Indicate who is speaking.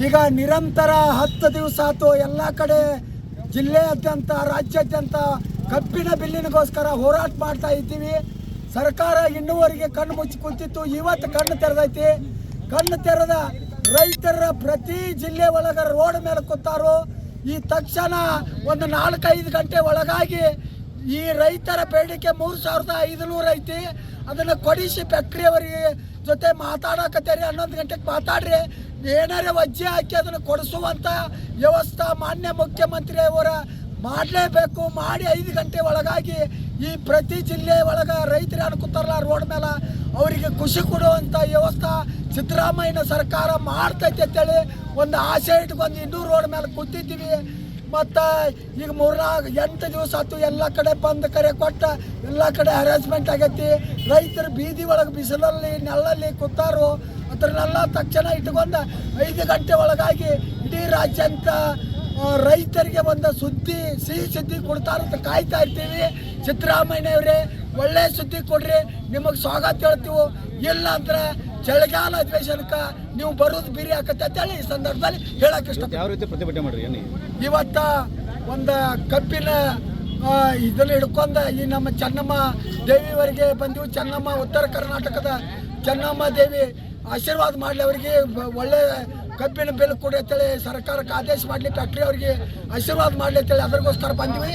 Speaker 1: ಈಗ ನಿರಂತರ 10 ದಿವಸ ಆಯ್ತು ಎಲ್ಲ ಕಡೆ ಜಿಲ್ಲೆಯಾದ್ಯಂತ ರಾಜ್ಯಾದ್ಯಂತ ಕಬ್ಬಿನ ಬಿಲ್ಲಿನಿಗೋಸ್ಕರ ಹೋರಾಟ ಮಾಡ್ತಾ ಇದ್ದೀವಿ. ಸರ್ಕಾರ ಇನ್ನೂವರೆಗೆ ಕಣ್ಣು ಮುಚ್ಚಿ ಕುಂತಿತ್ತು, ಇವತ್ತು ಕಣ್ಣು ತೆರೆದೈತಿ. ಕಣ್ಣು ತೆರೆದ ರೈತರ ಪ್ರತಿ ಜಿಲ್ಲೆ ಒಳಗ ರೋಡ್ ಮೇಲೆ ಕೂತಾರೋ. ಈ ತಕ್ಷಣ ಒಂದು 4-5 ಗಂಟೆ ಒಳಗಾಗಿ ಈ ರೈತರ ಬೇಡಿಕೆ 3500 ಐತಿ, ಅದನ್ನು ಕೊಡಿಸಿ ಫ್ಯಾಕ್ಟ್ರಿಯವರಿಗೆ ಜೊತೆ ಮಾತಾಡಕತ್ತೀರಿ. 11 ಗಂಟೆಗೆ ಮಾತಾಡ್ರಿ, ಏನಾರೇ ವಜ್ಜೆ ಹಾಕಿ ಅದನ್ನು ಕೊಡಿಸುವಂಥ ವ್ಯವಸ್ಥೆ ಮಾನ್ಯ ಮುಖ್ಯಮಂತ್ರಿ ಅವರ ಮಾಡಲೇಬೇಕು. ಮಾಡಿ 5 ಗಂಟೆ ಒಳಗಾಗಿ ಈ ಪ್ರತಿ ಜಿಲ್ಲೆ ಒಳಗೆ ರೈತರು ಅನ್ಕೋತಾರಲ್ಲ ರೋಡ್ ಮೇಲೆ, ಅವರಿಗೆ ಖುಷಿ ಕೊಡುವಂಥ ವ್ಯವಸ್ಥೆ ಸಿದ್ದರಾಮಯ್ಯನ ಸರ್ಕಾರ ಮಾಡ್ತೈತೆ ಅಂತೇಳಿ ಒಂದು ಆಸೆ ಇಟ್ಕೊಂಡು ಇನ್ನೂ ರೋಡ್ ಮೇಲೆ ಕೂತಿದ್ದೀವಿ. ಮತ್ತು ಈಗ 8 ದಿವಸ ಆಯ್ತು ಎಲ್ಲ ಕಡೆ ಬಂದು ಕರೆ ಕೊಟ್ಟ ಎಲ್ಲ ಕಡೆ ಹರಾಸ್ಮೆಂಟ್ ಆಗೈತಿ. ರೈತರು ಬೀದಿ ಒಳಗೆ ಬಿಸಿಲಲ್ಲಿ ನೆಳ್ಳಲ್ಲಿ ಕೂತಾರೋ, ಅದನ್ನೆಲ್ಲ ತಕ್ಷಣ ಇಟ್ಕೊಂಡು 5 ಗಂಟೆ ಒಳಗಾಗಿ ಇಡೀ ರಾಜ್ಯಾಂತ ರೈತರಿಗೆ ಒಂದು ಸಿಹಿ ಸುದ್ದಿ ಕೊಡ್ತಾರಂತ ಕಾಯ್ತಾ ಇರ್ತೀವಿ. ಸಿದ್ದರಾಮಯ್ಯನವರೇ ಒಳ್ಳೆ ಸುದ್ದಿ ಕೊಡ್ರಿ, ನಿಮಗೆ ಸ್ವಾಗತ ಹೇಳ್ತೀವಿ. ಇಲ್ಲ ಅಂದ್ರೆ ಚಳಿಗಾಲ ಅಧಿವೇಶನಕ್ಕೆ ನೀವು ಬರೋದು ಬಿರಿ ಆಕತ್ತೆ ಅಂತೇಳಿ ಈ ಸಂದರ್ಭದಲ್ಲಿ ಹೇಳಕ್ಕೆ ಇಷ್ಟ.
Speaker 2: ಯಾವ ರೀತಿ ಪ್ರತಿಭಟನೆ ಮಾಡ್ರಿ?
Speaker 1: ಇವತ್ತ ಒಂದು ಕಬ್ಬಿನ ಇದನ್ನು ಹಿಡ್ಕೊಂಡು ಈ ನಮ್ಮ ಚೆನ್ನಮ್ಮ ದೇವಿಯವರಿಗೆ ಬಂದೀವಿ. ಚೆನ್ನಮ್ಮ ಉತ್ತರ ಕರ್ನಾಟಕದ ಚೆನ್ನಮ್ಮ ದೇವಿ ಆಶೀರ್ವಾದ ಮಾಡಲಿ, ಅವರಿಗೆ ಒಳ್ಳೆ ಕಬ್ಬಿನ ಬಿಲ್ ಕೊಡಿ ಅಂತೇಳಿ ಸರ್ಕಾರಕ್ಕೆ ಆದೇಶ ಮಾಡಲಿ, ಫ್ಯಾಕ್ಟ್ರಿ ಅವರಿಗೆ ಆಶೀರ್ವಾದ ಮಾಡಲಿ ಅಂತೇಳಿ ಅದಕ್ಕೋಸ್ಕರ ಬಂದ್ವಿ.